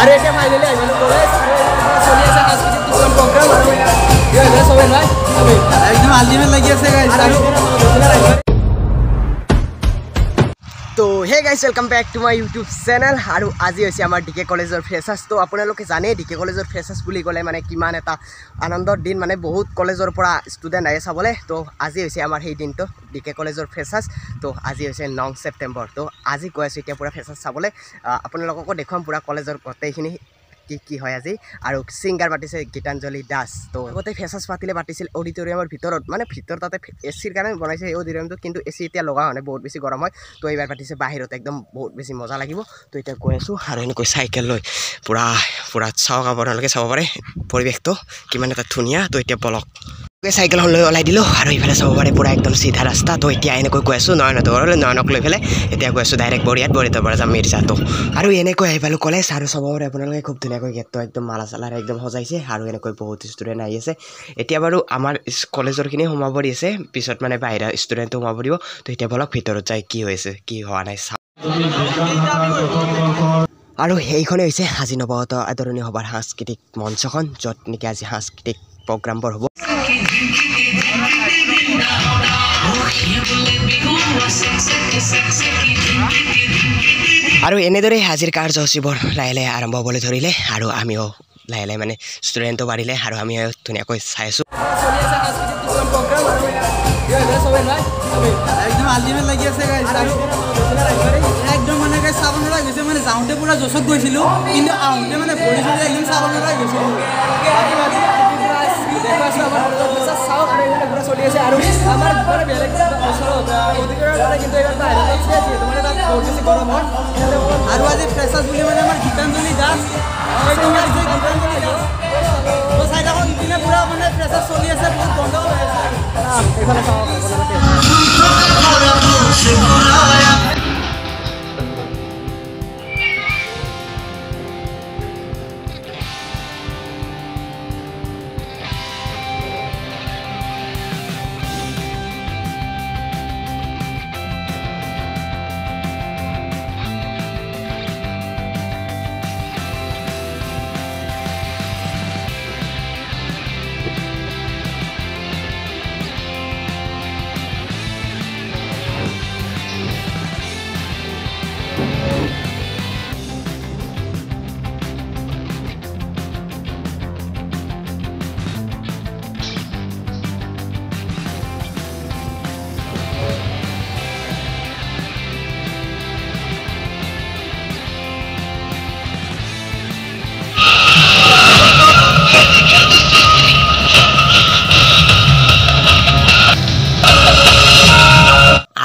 Are ke finally I will college choli ase সাংস্কৃতিক programme আর কি হইছে সবাই ভাই একদম আলটিমেট লাগি আছে গাইস তো hey guys welcome back to my YouTube channel আৰু আজি হৈছে আমাৰ ডিকে কলেজৰ ফ্ৰেছাৰ্ছ তো আপোনালোকে জানে ডিকে কলেজৰ ফ্ৰেছাৰ্ছ বুলি ক'লে মানে কিমান এটা আনন্দৰ দিন মানে বহুত কলেজৰ পৰা ষ্টুডেণ্ট আহে চাবলৈ তো আজি হৈছে আমাৰ সেই দিনটো ডিকে কলেজৰ ফ্ৰেছাৰ্ছ তো আজি হৈছে 9 ছেপ্টেম্বৰ তো আজি কৈ আছোঁ এতিয়া পুৰা ফ্ৰেছাৰ্ছ চাবলৈ আপোনালোককো দেখুৱাম পুৰা কলেজৰ গোটেইখিনি কি হয় আজি আৰু সিঙ্গাৰ পাতিছে গীতাঞ্জলি দাস তো আগতে ফ্ৰেছাৰ্ছ পাতিলে পাতিছিল অডিটৰিয়ামৰ ভিতৰত মানে ভিতৰত তাতে এচিৰ কাৰণে বনাইছে এই অডিটৰিয়ামটো কিন্তু এচি এতিয়া লগা হোৱা নাই বহুত বেছি গৰম হয় তো এইবাৰ পাতিছে বাহিৰত একদম বহুত বেছি মজা লাগিব তো এতিয়া গৈ আছোঁ আৰু এনেকৈ চাইকেল লৈ পুৰা চাওক আপোনালোকে চাব পাৰে পৰিৱেশটো কিমান এটা ধুনীয়া তো এতিয়া বলক চাইকেলখন লৈ ওলাই দিলোঁ আৰু ইফালে চাব পাৰে পুৰা একদম চিধা ৰাস্তা তো এতিয়া এনেকৈ গৈ আছোঁ নয়নক লৈ পেলাই এতিয়া গৈ আছোঁ ডাইৰেক্ট বৰিয়াতৰ পৰা যাম মিৰ্জাটো আৰু এনেকৈ আহি পালোঁ কলেজ আৰু চাব পাৰে আপোনালোকে খুব ধুনীয়াকৈ গেটটো একদম মালা চালাৰে একদম সজাইছে আৰু এনেকৈ বহুত ষ্টুডেণ্ট আহি আছে এতিয়া বাৰু আমাৰ কলেজৰখিনি সোমাব দিছে পিছত মানে বাহিৰা ষ্টুডেণ্টটো সোমাব দিব তো এতিয়া বলক ভিতৰত যাই কি হৈছে কি হোৱা নাই চাওঁ আৰু সেইখনে হৈছে আজি নৱগত আদৰণি সভাৰ সাংস্কৃতিক মঞ্চখন য'ত নেকি আজি সাংস্কৃতিক প্ৰগ্ৰামবোৰ হ'ব আৰু এনেদৰে হাজিৰ কাৰ্যসূচীবোৰ লাহে লাহে আৰম্ভ হ'বলৈ ধৰিলে আৰু আমিও লাহে লাহে মানে ষ্টুডেণ্টো বাঢ়িলে আৰু আমি ধুনীয়াকৈ চাই আছোঁ একদম আল্টিমেট লাগি আছে একদম মানে চাব নোৱাৰা গৈছে মানে যাওঁতে পুৰা জোচত গৈছিলোঁ কিন্তু আহোঁতে মানে ভৰি চৰি একদম চাব নোৱাৰা গৈছিলোঁ চলি আছে আৰু আমাৰ বেলেগ কিন্তু গৰম হয় আৰু আজি ফ্ৰেছাৰ্ছ বুলি মানে আমাৰ গীতাঞ্জলি দাস চাই থাকক ইপিনে পুৰা মানে ফ্ৰেছাৰ্ছ চলি আছে বহুত বন্ধ হৈ আছে এইফালে চাওক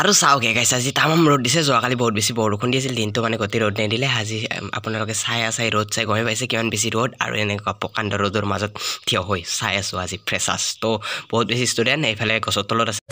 আৰু চাওক গাইছ আজি তামাম ৰ'দ দিছে যোৱাকালি বহুত বেছি বৰষুণ দিছিল দিনটো মানে গোটেই ৰ'দ নিদিলে আজি আপোনালোকে চাই ৰ'দ চাই গমে পাইছে কিমান বেছি ৰ'দ আৰু এনেকুৱা প্ৰকাণ্ড ৰ'দৰ মাজত থিয় হৈ চাই আছোঁ আজি ফ্ৰেছাৰ্ছ তো বহুত বেছি ষ্টুডেণ্ট এইফালে গছৰ তলত আছে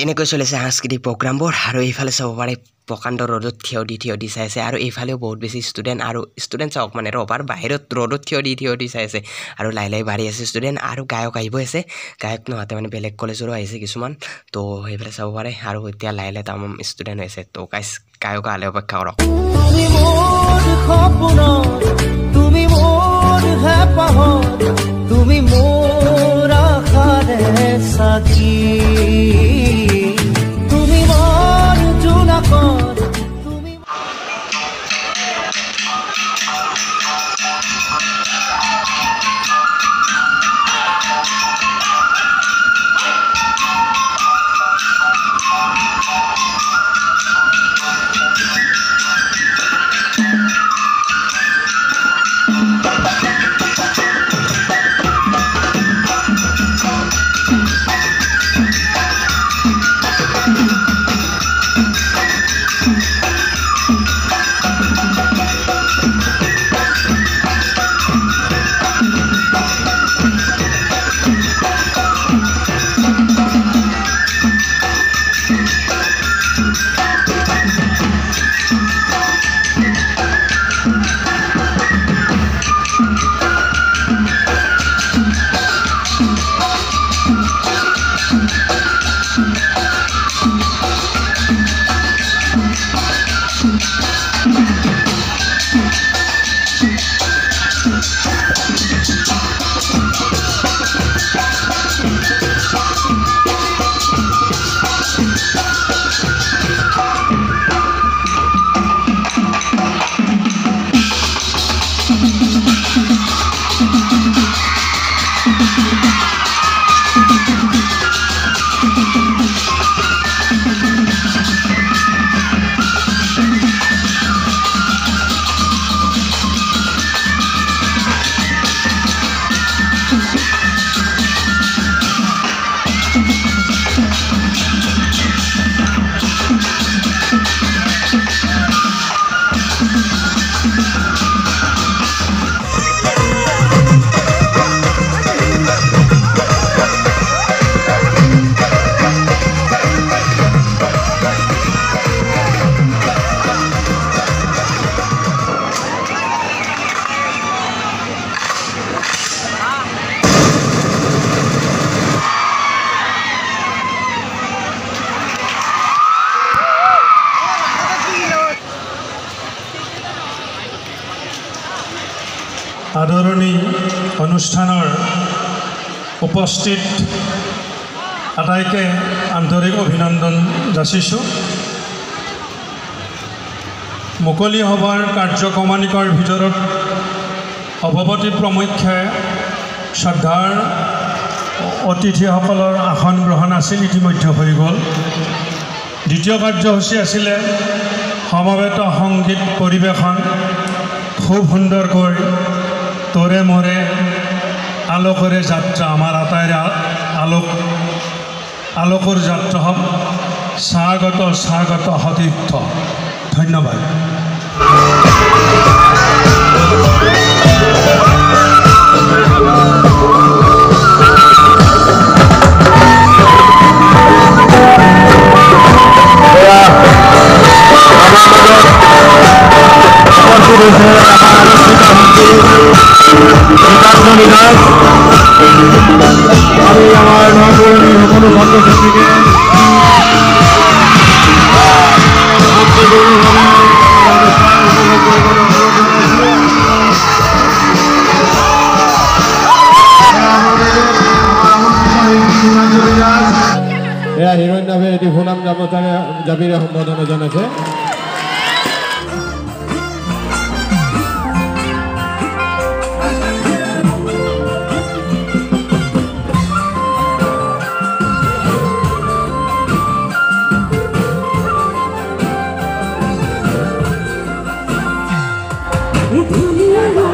এনেকৈ চলিছে সাংস্কৃতিক প্ৰগ্ৰামবোৰ আৰু এইফালে চাব পাৰে প্ৰকাণ্ড ৰ'দত থিয় দি চাই আছে আৰু এইফালেও বহুত বেছি ষ্টুডেণ্ট চাওক মানে ৰবাৰ বাহিৰত ৰ'দত থিয় দি চাই আছে আৰু লাহে বাঢ়ি আছে ষ্টুডেণ্ট আৰু গায়ক আহিব আছে গায়ক নহওঁতে মানে বেলেগ কলেজৰো আহিছে কিছুমান তো সেইফালে চাব পাৰে আৰু এতিয়া লাহে তামাম ষ্টুডেণ্ট হৈছে তো গাইছ গায়ক আলে অপেক্ষা কৰক তুমি মোৰ হেঁপাহত তুমি মোৰ আশাৰে সাথী তুমি মোৰ জোনাকত তুমি আদৰণি অনুষ্ঠানৰ উপস্থিত আটাইকে আন্তৰিক অভিনন্দন যাচিছোঁ মুকলি সভাৰ কাৰ্যক্ৰমানিকৰ ভিতৰত সভাপতি প্ৰমুখ্যে শ্ৰদ্ধাৰ অতিথিসকলৰ আসন গ্ৰহণ আছিল ইতিমধ্যে হৈ গ'ল দ্বিতীয় কাৰ্যসূচী আছিলে সমবেত সংগীত পৰিৱেশন খুব সুন্দৰকৈ তোৰে মোৰে আলোকৰে যাত্ৰা আমাৰ আটাইৰে আলোকৰ যাত্ৰা হওক স্বাগত সতীৰ্থ ধন্যবাদ আমি আমাৰ নগৰী সকল ছাত্ৰছাত্ৰীকে এয়া হিৰণ্যভাৱে এটি সুনাম জাপিৰে সম্বোধনা জনাইছে It's